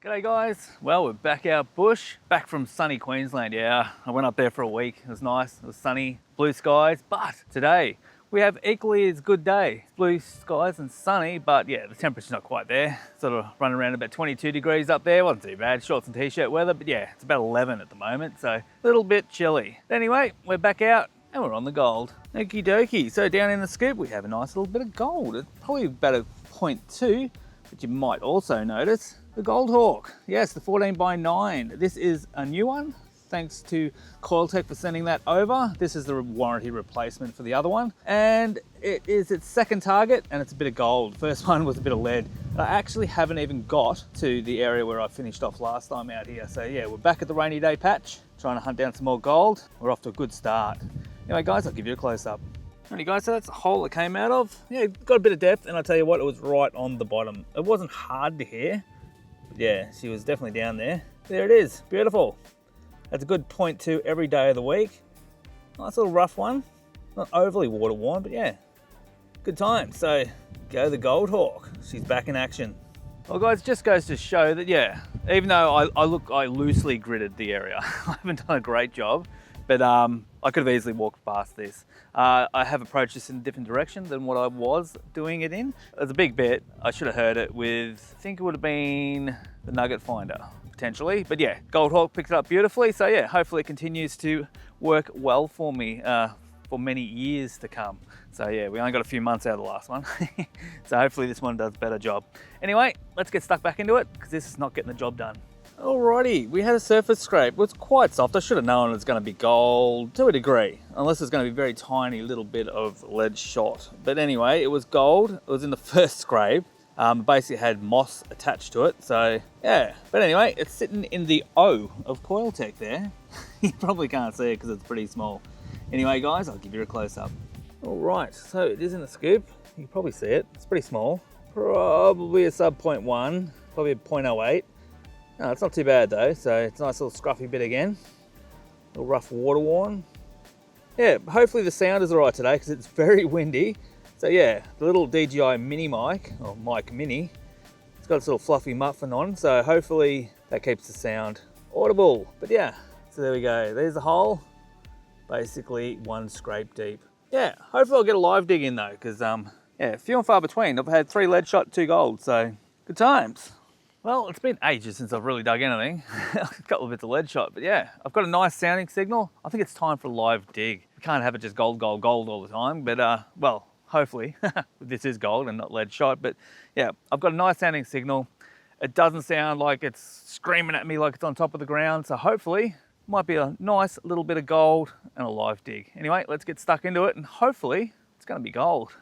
G'day guys, well we're back out bush, back from sunny Queensland. Yeah, I went up there for a week, it was nice, it was sunny, blue skies, but today we have equally as good day. Blue skies and sunny, but yeah, the temperature's not quite there. Sort of running around about 22 degrees up there, wasn't too bad, shorts and t-shirt weather, but yeah, it's about 11 at the moment, so a little bit chilly. Anyway, we're back out and we're on the gold. Okie dokie, so down in the scoop we have a nice little bit of gold. It's probably about a 0.2, but you might also notice the Goldhawk. Yes, the 14x9. This is a new one. Thanks to Coiltec for sending that over. This is the warranty replacement for the other one. And it is its second target and it's a bit of gold. First one was a bit of lead. I actually haven't even got to the area where I finished off last time out here. So yeah, we're back at the rainy day patch, trying to hunt down some more gold. We're off to a good start. Anyway guys, I'll give you a close up. Alrighty guys, so that's the hole it came out of. Yeah, got a bit of depth, and I'll tell you what, it was right on the bottom. It wasn't hard to hear, but yeah, she was definitely down there. There it is, beautiful. That's a good 0.2 every day of the week. Nice little rough one. Not overly water worn, but yeah, good time. So go the Goldhawk, she's back in action. Well guys, just goes to show that yeah, even though I loosely gridded the area, I haven't done a great job. But I could have easily walked past this. I have approached this in a different direction than what I was doing it in. It was a big bit. I should have heard it with, I think it would have been the nugget finder, potentially. But yeah, Goldhawk picked it up beautifully. So yeah, hopefully it continues to work well for me for many years to come. So yeah, we only got a few months out of the last one. So hopefully this one does a better job. Anyway, let's get stuck back into it because this is not getting the job done. Alrighty, we had a surface scrape. It was quite soft. I should have known it was going to be gold to a degree, unless it's going to be a very tiny little bit of lead shot. But anyway, it was gold. It was in the first scrape. Basically had moss attached to it. So yeah, but anyway, it's sitting in the O of Coiltec there. You probably can't see it because it's pretty small. Anyway guys, I'll give you a close up. Alright, so it is in the scoop. You can probably see it. It's pretty small. Probably a sub 0.1, probably a 0.08. No, it's not too bad though, so it's a nice little scruffy bit again. A little rough water worn. Yeah, hopefully the sound is alright today because it's very windy. So yeah, the little DJI mini mic, or mic mini, it's got its little fluffy muffin on, so hopefully that keeps the sound audible. But yeah, so there we go. There's the hole, basically one scrape deep. Yeah, hopefully I'll get a live dig in though, because yeah, few and far between. I've had 3 lead shot, 2 gold, so good times. Well, it's been ages since I've really dug anything. A couple of bits of lead shot, but yeah, I've got a nice sounding signal. I think it's time for a live dig. We can't have it just gold, gold, gold all the time, but well, hopefully this is gold and not lead shot, but yeah, I've got a nice sounding signal. It doesn't sound like it's screaming at me like it's on top of the ground, so hopefully might be a nice little bit of gold and a live dig. Anyway, let's get stuck into it and hopefully it's gonna be gold.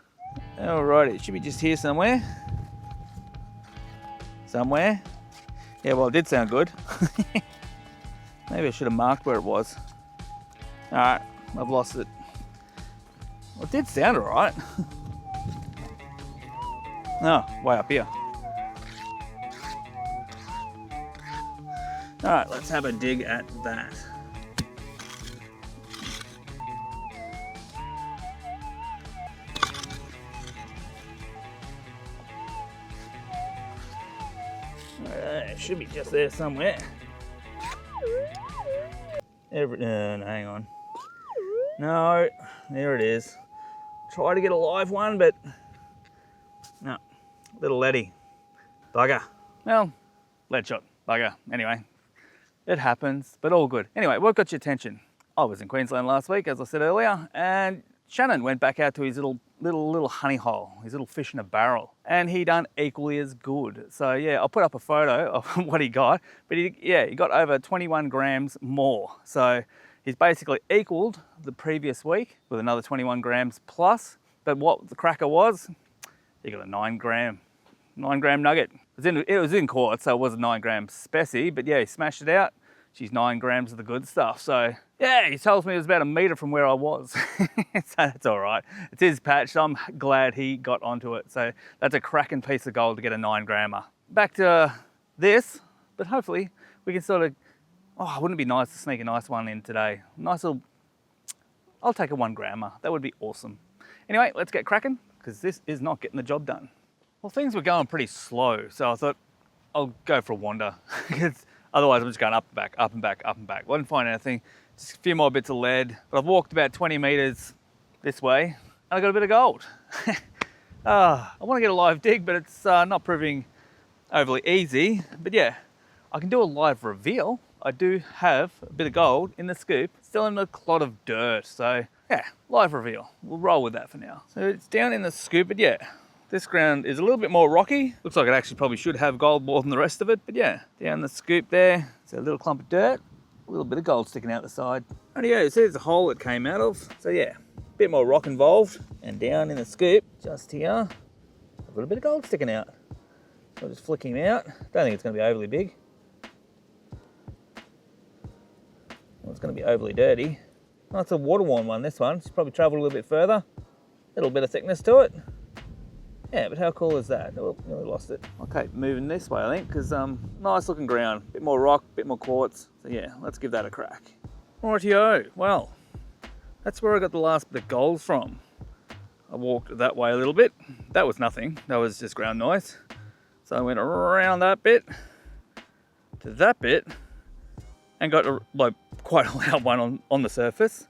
Alrighty, it should be just here somewhere. Somewhere. Yeah, well, it did sound good. Maybe I should have marked where it was. All right, I've lost it. Well, it did sound all right. Oh, way up here. All right, let's have a dig at that. It should be just there somewhere. No, hang on. No, there it is. Try to get a live one, but no, little leady. Bugger. Well, lead shot, bugger. Anyway, it happens, but all good. Anyway, what got your attention? I was in Queensland last week, as I said earlier, and Shannon went back out to his little honey hole, his little fish in a barrel, and he done equally as good. So yeah, I'll put up a photo of what he got, but he got over 21 grams more. So he's basically equaled the previous week with another 21 grams plus. But what the cracker was, he got a 9 gram nugget. It was in quartz, so it was a 9 gram specie, but yeah, he smashed it out. She's 9 grams of the good stuff. So yeah, he tells me it was about a metre from where I was. So that's all right. It's his patch, so I'm glad he got onto it. So that's a cracking piece of gold to get a 9 grammer. Back to this, but hopefully we can sort of, oh, wouldn't it be nice to sneak a nice one in today? Nice little, I'll take a 1 grammer. That would be awesome. Anyway, let's get cracking because this is not getting the job done. Well, things were going pretty slow. So I thought, I'll go for a wander because otherwise I'm just going up and back, up and back, up and back. I didn't find anything. Just a few more bits of lead. But I've walked about 20 meters this way and I got a bit of gold. I want to get a live dig, but it's not proving overly easy. But yeah, I can do a live reveal. I do have a bit of gold in the scoop, still in a clod of dirt. So yeah, live reveal. We'll roll with that for now. So it's down in the scoop, but yeah, this ground is a little bit more rocky. Looks like it actually probably should have gold more than the rest of it, but yeah, down the scoop there, it's a little clump of dirt, a little bit of gold sticking out the side. Rightio, so there's a hole it came out of. So yeah, a bit more rock involved. And down in the scoop, just here, a little bit of gold sticking out. So I'll just flick him out. Don't think it's gonna be overly big. Well, it's going to be overly dirty. Oh, it's a water-worn one, this one. It's probably travelled a little bit further. A little bit of thickness to it. Yeah, but how cool is that? Oh, nearly lost it. Okay, moving this way, I think, because nice looking ground. Bit more rock, bit more quartz. So yeah, let's give that a crack. Rightio, well, that's where I got the last bit of gold from. I walked that way a little bit. That was nothing. That was just ground noise. So I went around that bit to that bit and got like quite a loud one on the surface.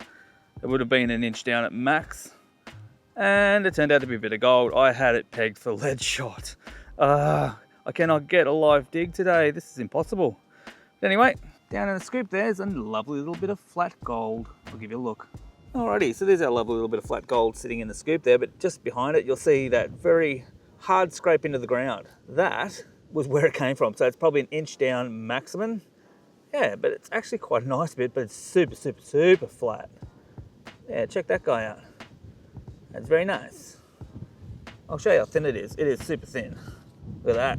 It would have been an inch down at max. And it turned out to be a bit of gold. I had it pegged for lead shot. I cannot get a live dig today. This is impossible. But anyway, down in the scoop there's a lovely little bit of flat gold. I'll give you a look. Alrighty, so there's our lovely little bit of flat gold sitting in the scoop there, but just behind it you'll see that very hard scrape into the ground. That was where it came from. So it's probably an inch down maximum. Yeah, but it's actually quite a nice bit, but it's super, super, super flat. Yeah, check that guy out. That's very nice. I'll show you how thin it is. It is super thin. Look at that.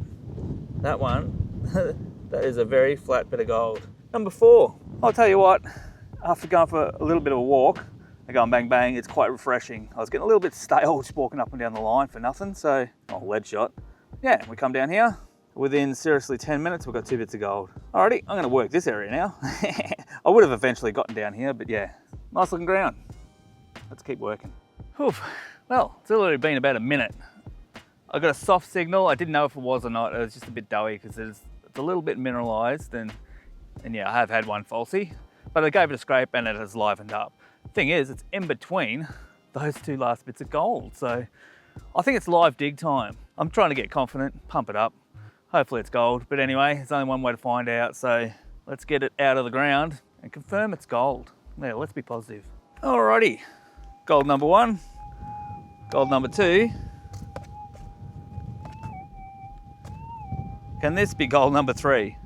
That one, that is a very flat bit of gold. Number 4, I'll tell you what, after going for a little bit of a walk, and going bang bang, it's quite refreshing. I was getting a little bit stale just walking up and down the line for nothing, so, lead shot. Yeah, we come down here. Within seriously 10 minutes, we've got 2 bits of gold. Alrighty, I'm gonna work this area now. I would have eventually gotten down here, but yeah, nice looking ground. Let's keep working. Oof. Well, it's already been about a minute. I got a soft signal. I didn't know if it was or not. It was just a bit doughy because it's a little bit mineralized, and yeah, I have had one falsie, but I gave it a scrape and it has livened up. Thing is, it's in between those 2 last bits of gold, so I think it's live dig time. I'm trying to get confident, pump it up. Hopefully it's gold, but anyway, there's only one way to find out, so let's get it out of the ground and confirm it's gold. Yeah, let's be positive. Alrighty, gold number 1, gold number 2. Can this be gold number 3?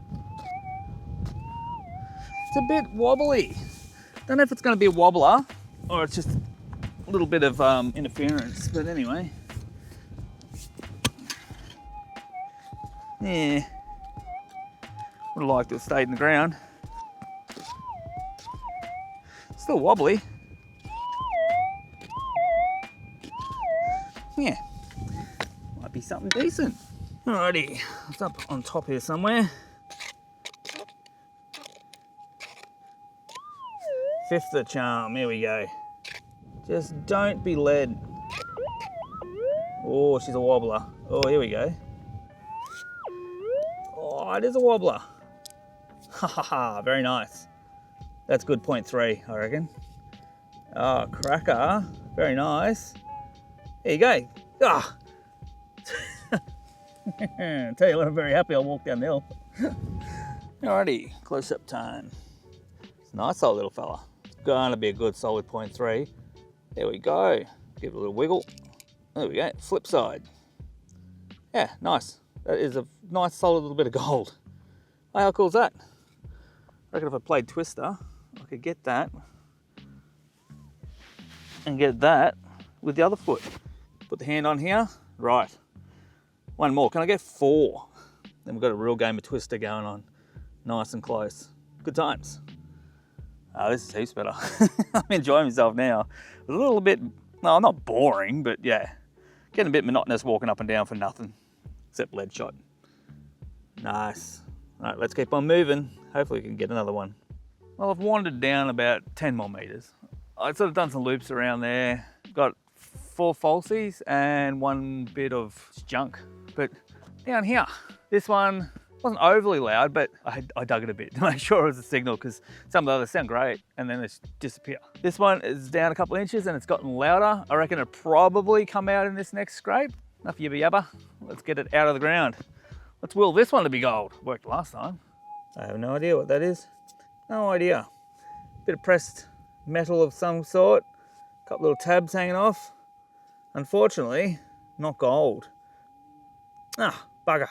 It's a bit wobbly. Don't know if it's going to be a wobbler or it's just a little bit of interference, but anyway. Yeah, would have liked to have stayed in the ground. Still wobbly. Yeah, might be something decent. Alrighty, it's up on top here somewhere. 5th the charm, here we go. Just don't be lead. Oh, she's a wobbler. Oh, here we go. Oh, it is a wobbler. Ha ha ha, very nice. That's good 0.3, I reckon. Oh, cracker, very nice. There you go. Ah. Tell you what, I'm very happy I'll walk down the hill. Alrighty, close-up time. It's a nice old little fella. It's gonna be a good solid 0.3. There we go. Give it a little wiggle. There we go, flip side. Yeah, nice. That is a nice solid little bit of gold. Oh, how cool is that? I reckon if I played Twister, I could get that and get that with the other foot. Put the hand on here, right. One more, can I get 4? Then we've got a real game of Twister going on. Nice and close. Good times. Oh, this is heaps better. I'm enjoying myself now. A little bit, no, not boring, but yeah, getting a bit monotonous walking up and down for nothing, except lead shot. Nice. All right, let's keep on moving. Hopefully we can get another one. Well, I've wandered down about 10 more meters. I've sort of done some loops around there. Got 4 falsies and 1 bit of junk. But down here, this one Wasn't overly loud, but I dug it a bit to make sure it was a signal, because some of the others sound great and then they just disappear. This one is down a couple of inches and it's gotten louder. I reckon it'll probably come out in this next scrape. Enough yibba yabba. Let's get it out of the ground. Let's will this one to be gold. Worked last time. I have no idea what that is. No idea. Bit of pressed metal of some sort. Couple little tabs hanging off. Unfortunately, not gold. Ah, bugger.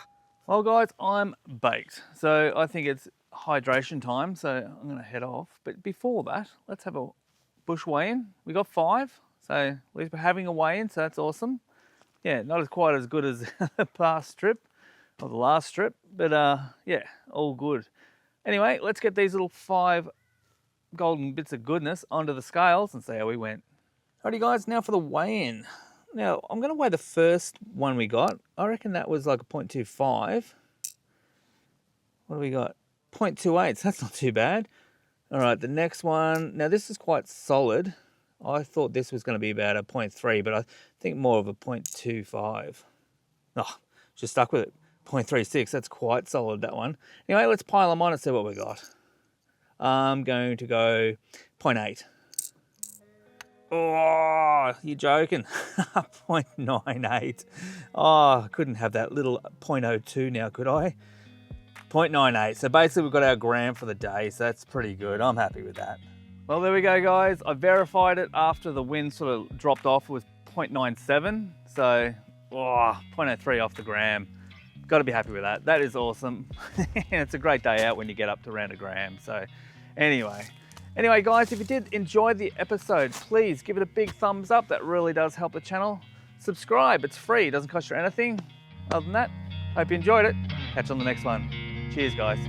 Well guys, I'm baked. So I think it's hydration time, so I'm gonna head off. But before that, let's have a bush weigh-in. We got 5, so at least we're having a weigh-in, so that's awesome. Yeah, not quite as good as the past trip, or the last trip, but yeah, all good. Anyway, let's get these little 5 golden bits of goodness onto the scales and see how we went. Alrighty guys, now for the weigh-in. Now, I'm going to weigh the first one we got. I reckon that was like a 0.25. What do we got? 0.28, that's not too bad. All right, the next one. Now, this is quite solid. I thought this was going to be about a 0.3, but I think more of a 0.25. Oh, just stuck with it. 0.36, that's quite solid, that one. Anyway, let's pile them on and see what we got. I'm going to go 0.8. Oh, you're joking. 0.98. Oh, I couldn't have that little 0.02 now, could I? 0.98. So basically we've got our gram for the day, so that's pretty good. I'm happy with that. Well, there we go, guys. I verified it after the wind sort of dropped off. It was 0.97. So, 0.03 off the gram. Got to be happy with that. That is awesome. And it's a great day out when you get up to around a gram. So Anyway, guys, if you did enjoy the episode, please give it a big thumbs up. That really does help the channel. Subscribe, it's free, it doesn't cost you anything. Other than that, hope you enjoyed it. Catch you on the next one. Cheers, guys.